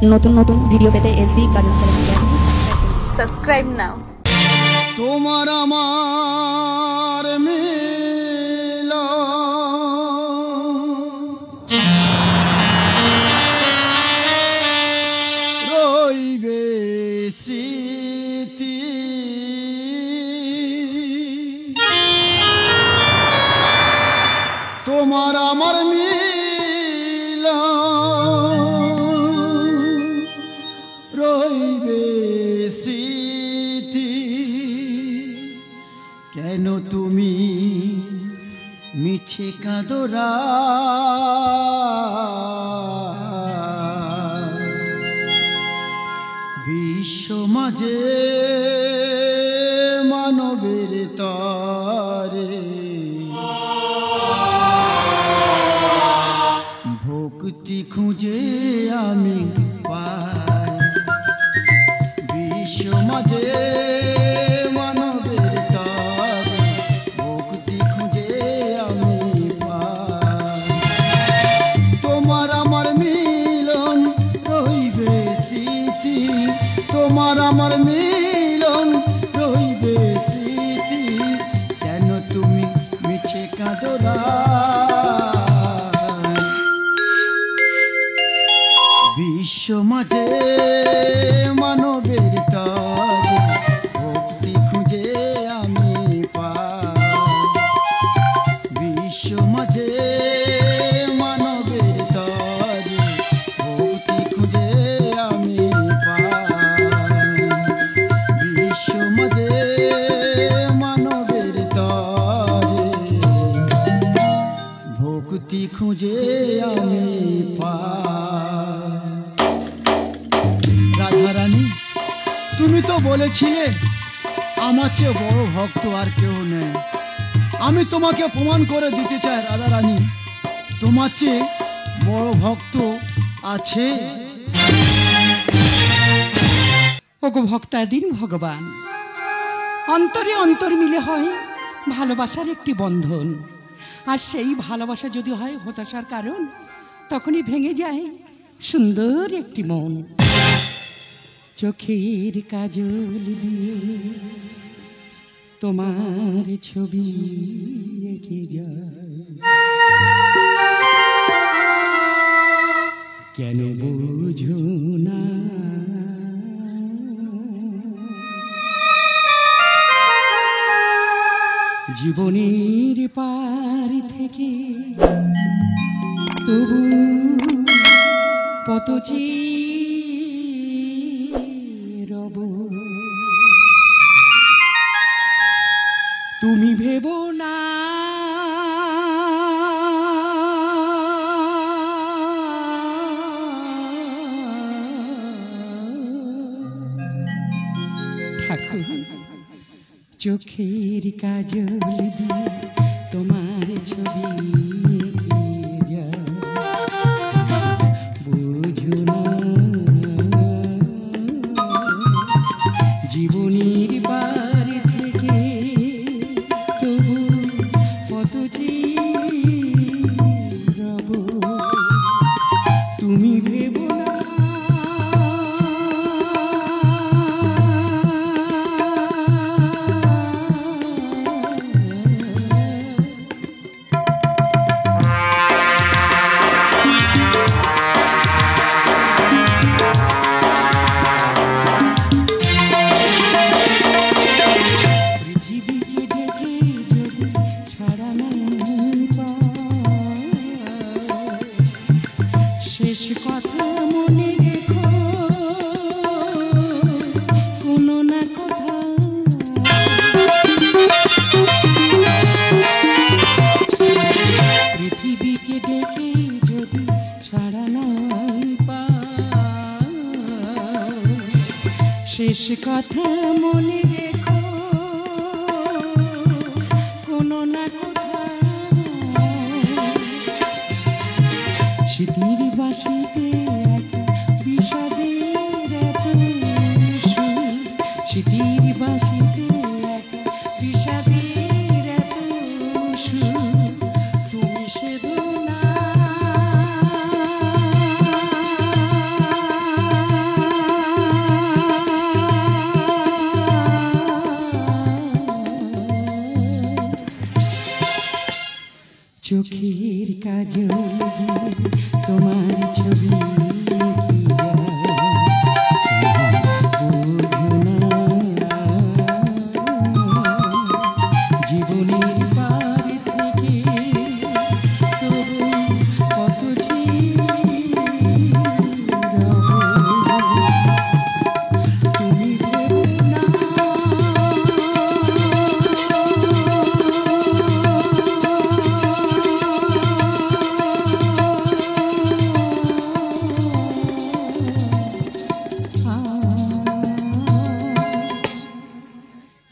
নতুন নতুন ভিডিও পেতে এসবি কাজল চ্যানেলকে সাবস্ক্রাইব নাও। তোমার আমার মিল রইবে স্মৃতি, তোমার আমার মিল রইবে স্মৃতি। কেন তুমি মিছে কাঁদরা, বিশ্ব মাঝে মানবের তরে ভক্তি খুঁজে আমি পাই। বিশ্ব মাঝে মানবের তরে ভক্তি খুঁজে আমি পাই। তোমার আমার মিলন রইবে স্মৃতি, তোমার আমার মিলন রইবে স্মৃতি। কেন তুমি মিছে কাঁদরা, বিশ্ব মাঝে মানবের তরে ভক্তি খুঁজে আমি পাই। বিশ্ব মাঝে মানবের তরে ভক্তি খুঁজে আমি পাই। বিশ্ব মাঝে মানবের তরে ভক্তি খুঁজে আমি পাই। রাধারানী, তুমি তো বলেছিলে আমার চেয়ে বড় ভক্ত আর কেউ নেই। আমি তোমাকে প্রমাণ করে দিতে চাই রাধারানী, তোমার চেয়ে বড় ভক্ত আছে। ওগো ভক্তাদিন ভগবান, অন্তরে অন্তর মিলে হয় ভালোবাসার একটি বন্ধন। আর সেই ভালোবাসা যদি হয় হতাশার কারণ, তখনই ভেঙে যায় সুন্দর একটি মন। চোখের কাজল দিয়ে তোমার ছবি এঁকে যায়, কেন বুঝো না জীবনের পার থেকে তবু কত রব। তুমি ভেবো না ঠাকুর, চোখের কাজল দিয়ে তোমার ছবি বুঝো না জীবনের পার থেকে তবু কত রব। তুমি ভেবো না শেষ কথা মনে রেখো, কোনো না কথা পৃথিবীকে ডেকে যদি ছাড়া নাই পাও, শেষ কথা মনে রেখো, কোনো না কথা স্মৃতির বাঁশিতে একটা বিষাদের এত সুর, স্মৃতির বাঁশিতে একটা বিষাদের এত সুর। তুমি সেদো না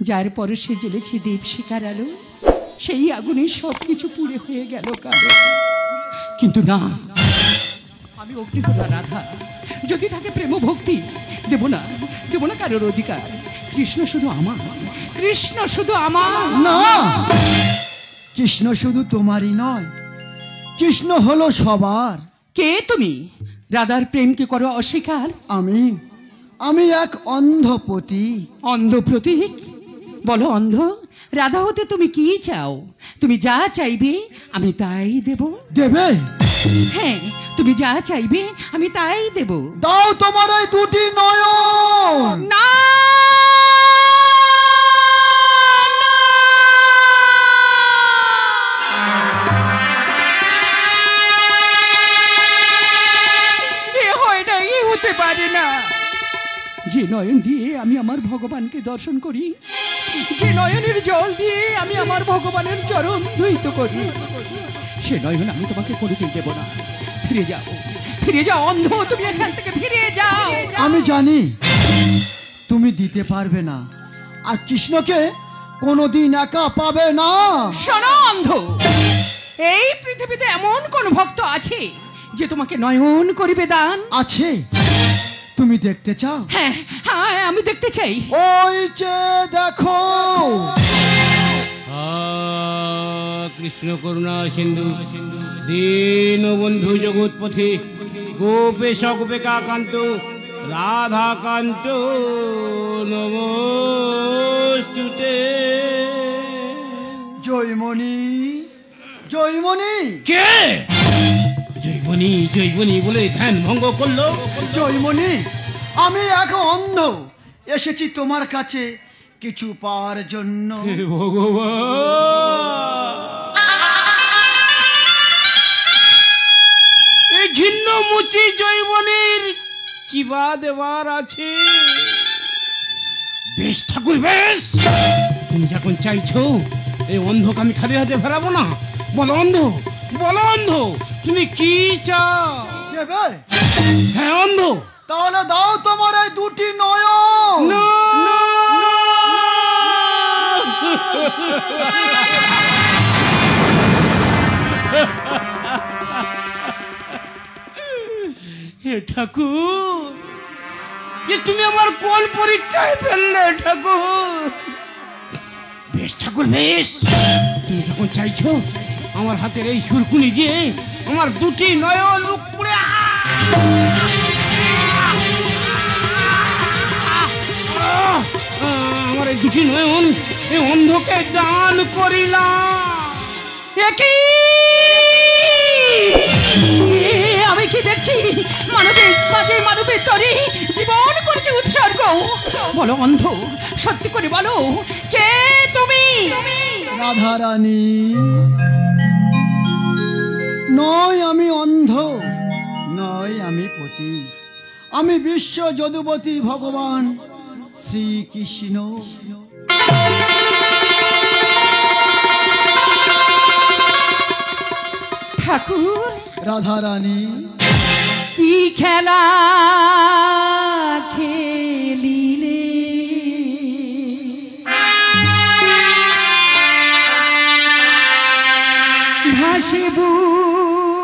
যার পরে সে জ্বলেছে দেব শিকার আলো, সেই আগুনে সব কিছু পুড়ে হয়ে গেল কালো। কিন্তু না, আমি অগ্নিকন্যা রাধা, যদি থাকে প্রেম ভক্তি, দেব না কারোর অধিকার। কৃষ্ণ শুধু আমার, কৃষ্ণ শুধু আমার। না, কৃষ্ণ শুধু তোমারই নয়, কৃষ্ণ হলো সবার। কে তুমি? রাধার প্রেমকে করো অস্বীকার? আমি এক অন্ধপতি। অন্ধ প্রতীক? বলো অন্ধ, রাধা হতে তুমি কি চাও? তুমি যা চাইবে আমি তাই দেব। দেবে? হ্যাঁ, তুমি যা চাইবে আমি তাই দেব। দাও তোমার এই দুটি নয়ন। না, এ হয় না, এ হতে পারে না। যে নয়ন দিয়ে আমি আমার ভগবানকে দর্শন করি, যে নয়নের জল দিয়ে আমি আমার ভগবানের চরণ ধুইত করি, সে নয়ন আমি তোমাকে কোনোদিন দেব না। ফিরে যাও অন্ধ, তুমি এখান থেকে ফিরে যাও। আমি জানি তুমি দিতে পারবে না, আর কৃষ্ণকে কোনোদিন একা পাবে না। শোনো অন্ধ, এই পৃথিবীতে এমন কোন ভক্ত আছে যে তোমাকে নয়ন করিবে দান? আছে। তুমি দেখতে চাও? হ্যাঁ হ্যাঁ, আমি দেখতে চাই। ওই যে দেখো। কৃষ্ণ করুণা সিন্ধু দীন বন্ধু জগৎপথে গোপেশক বেকাকান্ত রাধাকান্ত নমস্তুতে। জয়মণি, জয়মণি। কে? জয়মণি বলে ধ্যান ভঙ্গ করলো। জয়মণি, আমি এখন অন্ধ, এসেছি তোমার কাছে কিছু পাওয়ার জন্য। হে ভগবান, এই ঘিন্ন মুচি জয়মণির চিবা দেবার আছে। বেশ ঠাকুর বেশ, তুমি যখন চাইছো এই অন্ধকে আমি খালি হাতে ফেরাবো না। বলো অন্ধ, তুমি কি চাও? দেবে? হ্যাঁ অন্ধ। তাহলে দাও তোমার এই দুটি নয়ন। না, হে ঠাকুর, এ তুমি আমার কোন পরীক্ষায় ফেললে ঠাকুর? বেশ ঠাকুর বেশ, তুমি যখন চাইছো আমার হাতের এই সুরকুনি দিয়ে আমার দুটি নয়ন উপরে আমার এই দুটি নয়ন এই অন্ধকে দান করিলাম। আমি কি দেখছি? মানবের মাঝে মানবের তরে জীবন করেছে উৎসর্গ। বলো অন্ধ, সত্যি করে বলো, কে তুমি? রাধারানী। নয় আমি অন্ধ, নয় আমি পতি, আমি বিশ্ব যদুপতি ভগবান শ্রীকৃষ্ণ। ঠাকুর, রাধারানী, কি খেলা খেলিলে ভাসে বুক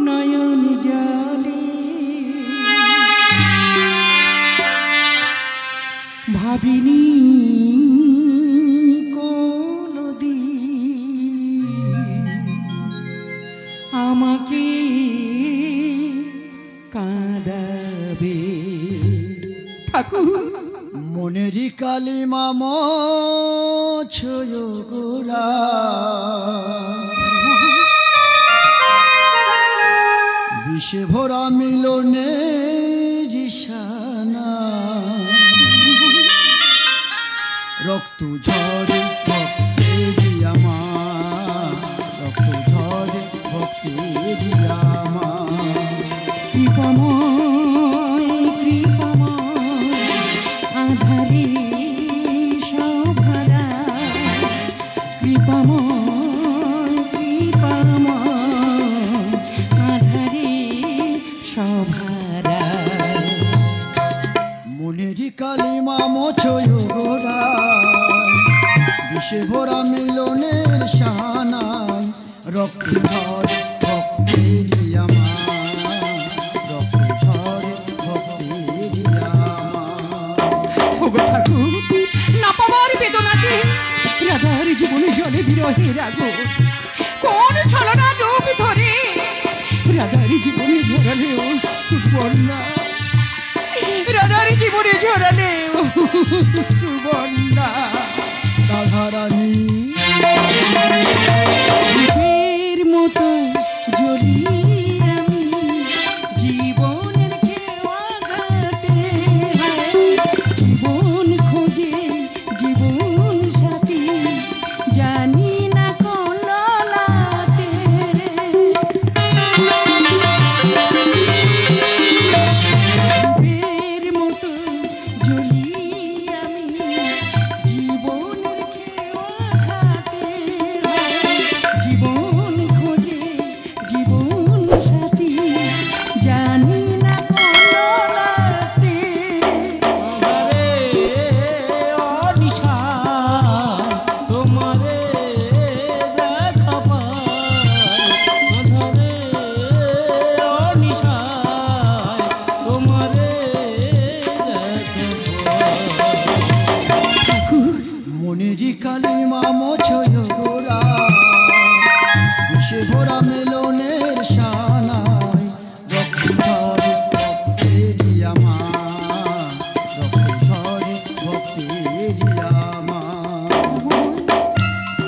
নয়ন জলে, ভাবিনি আমাকে কাঁদাবে। ঠাকুর, মনেরই কালিমা মোছয় গোরা, বিষে ভরা মিলনে রিসানা, রক্ত ঝরে ভক্তেরি আমার, রক্ত ঝরে ভক্তেরি আমার। কৃপময় আধারে সভারা, কৃপময় আধারে সভারা। মনেরই কালিমা মোছয় গোরা, বিষে ভরা মিলনের সাহানায়, রক্তে ঝরে ভক্তেরই আমার, রক্তে ঝরে ভক্তেরই আমার। ওগো ঠাকুর, না পাওয়ার বেদনাতে রাধার জীবনে জলে বিরহের আগুন কোন ছলনা রূপ ধরে রাধার জীবনে ঝরালে ও সুবর্ণা, রাধার জীবনে ঝরালে ও সুবর্ণা। রাধারানী দীপের মতো জ্বলি আমি জীবনের খেয়াঘাতে, জীবন খোঁজে জীবন সাথী জানি না কোন লাতে। দীপের মতো জ্বলি আমি জীবনের খেয়াঘাতে, জীবন খোঁজে জীবন সাথী জানি না কোন লাতে। তোমারে দেখা পাই, অনিশায় তোমারে দেখা পাই। মনেরই কালিমা মোছয় গোরা, বিষে ভরা মিলনের সাহানায়, রক্তে ঝরে ভক্তেরই আমার, রক্তে ঝরে ভক্তেরই আমার।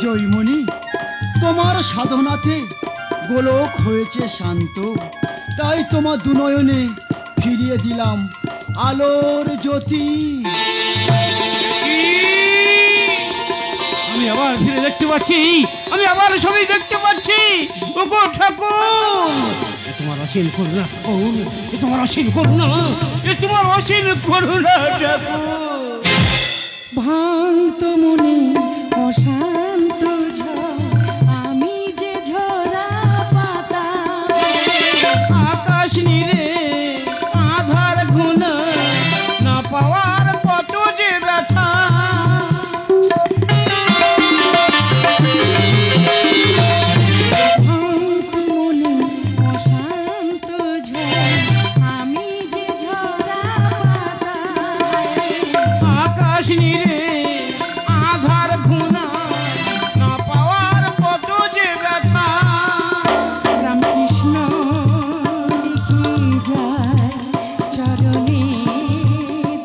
জয়মণি, তোমার সাধনাতে গোলক হয়েছে শান্ত, তাই তোমার দুনয়নে ফিরিয়ে দিলাম আলোর জ্যোতি। আমি আবার ফিরে দেখতে পাচ্ছি, আমি আবার সবই দেখতে পাচ্ছি। ওগো ঠাকুর, এ তোমার অসীম করুণা, এ তোমার অসীম করুণা, এ তোমার অসীম করুণা ঠাকুর। ভাঙত মনে অশান্ত ঝড় আমি যে ঝরা পাতা, আকাশ নীরে আধার ঘুনা, না পাওয়ার কত যে ব্যথা। ভাঙত মনে অশান্ত ঝড় আমি যে ঝরা পাতা, আকাশ নীরে আধার ঘুনা, না পাওয়ার কত যে ব্যথা। রামকৃষ্ণ লিখে যায় চরণে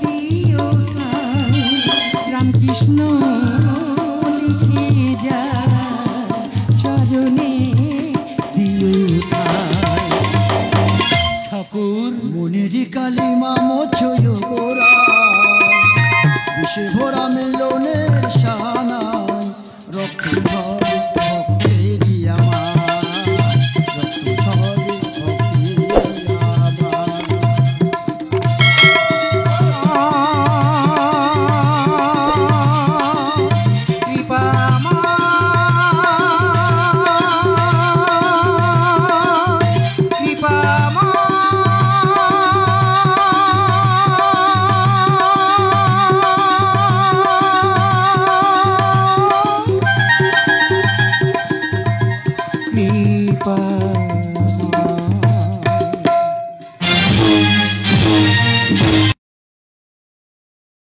দিও ঠাঁই, রামকৃষ্ণ লিখে যায় চরণে দিও ঠাঁই। ঠাকুর, মনেরই কালিমা মোছয় গোরা, বিষে ভরা